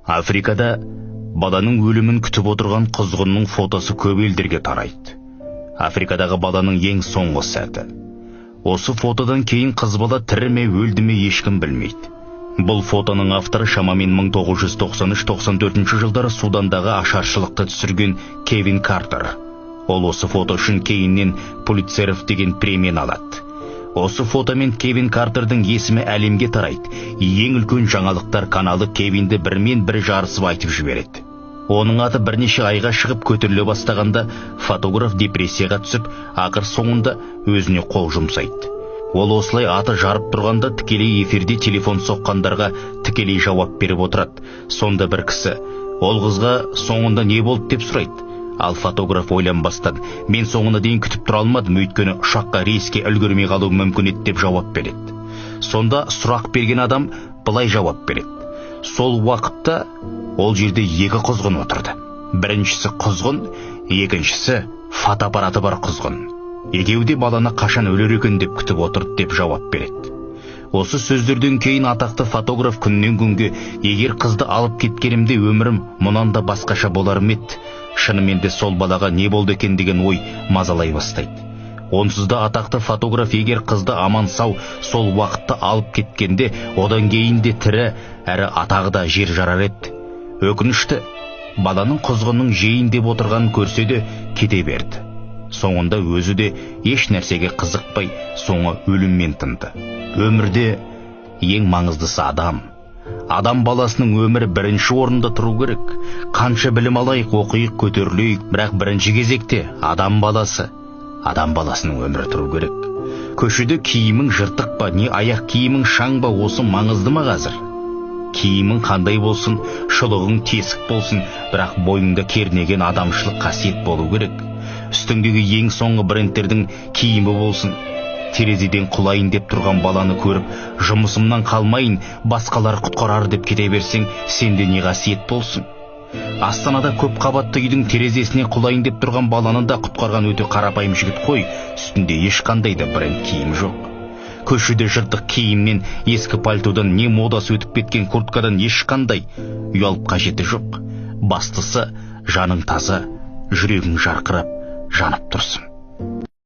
Африкада баланың өлімін күтіп отырған құзғынның фотосы көп елдерге тарайды. Африкадағы баланың ең соңғы сәті. Осы фотодан кейін қыз бала тірі ме өлді ме ешкім білмейді. Бұл фотоның авторы шамамен 1993-94 жылдары Судандағы ашаршылықты түсірген Кевин Картер. Ол осы фото үшін кейіннен Пулитцеров деген премияны алады. Осы фотомен Кевин Картердің есімі әлемге тарайды. Ең үлкен жаңалықтар каналы Кевинді бірмен бірі жарысып айтып жібереді. Оның аты бірнеше айға шығып көтеріле бастағанда фотограф депрессияға түсіп, ақыр соңында өзіне қол жұмсайды. Ол осылай аты жарып тұрғанда тікелей эфирде телефон соққандарға тікелей жауап беріп отырады. Сонда бір кісі, ол қызға соңында не болды деп сұрайды. Ал фотограф ойланбастан, мен соңына дейін күтіп тұра алмадым, өйткені ұшаққа рейске үлгермей қалу мүмкін еді деп жауап береді. Сонда сұрақ берген адам былай жауап береді. Сол уақытта ол жерде екі құзғын отырды. Біріншісі құзғын, екіншісі фотоаппараты бар құзғын. Екеуі де баланы қашан өлер екен деп күтіп отырды деп жауап береді. Осы сөздерден кейін атақты фотограф күннен күнге, егер қызды алып кеткенімде өмірім мұнан да басқаша болар ма еді? Шынымен де сол балаға не болды екен деген ой мазалай бастайды. Онсыз да атақты фотограф егер қызды аман сау сол уақытта алып кеткенде, одан кейін де тірі әрі атағы да жер жарар еді. Өкінішті, баланың құзғынның жейін деп отырғанын көрсе де кете берді. Соңында өзі де еш нәрсеге қызықпай, соңы өліммен тынды. Өмірде ең маңыздысы адам. Адам баласының өмірі бірінші орында тұру керек. Қанша білім алайық, оқиық, көтерілейік, бірақ бірінші кезекте адам баласының өмірі тұру керек. Көшеде киімің жыртық па, не аяқ киімің шаң ба, осы маңызды ма қазір? Киімің қандай болсын, шұлығың тесік болсын, бірақ бойыңда кернеген адамшылық қасиет болу керек. Үстіңдегі ең соңғы брендтердің киімі болсын. Терезеден құлайын деп тұрған баланы көріп, жұмысымнан қалмайын, басқалар құтқарар деп кете берсең, сенде не қасиет болсын? Астанада көп қабатты үйдің терезесіне құлайын деп тұрған баланы да құтқарған өте қарапайым жігіт қой, үстінде ешқандай да бренд киім жоқ. Көшеде жыртық киімнен, ескі пальтодан, не модасы өтіп кеткен курткадан ешқандай ұялып қажеті жоқ. Бастысы, жаның таза, жүрегің жарқырап, жанып тұрсын.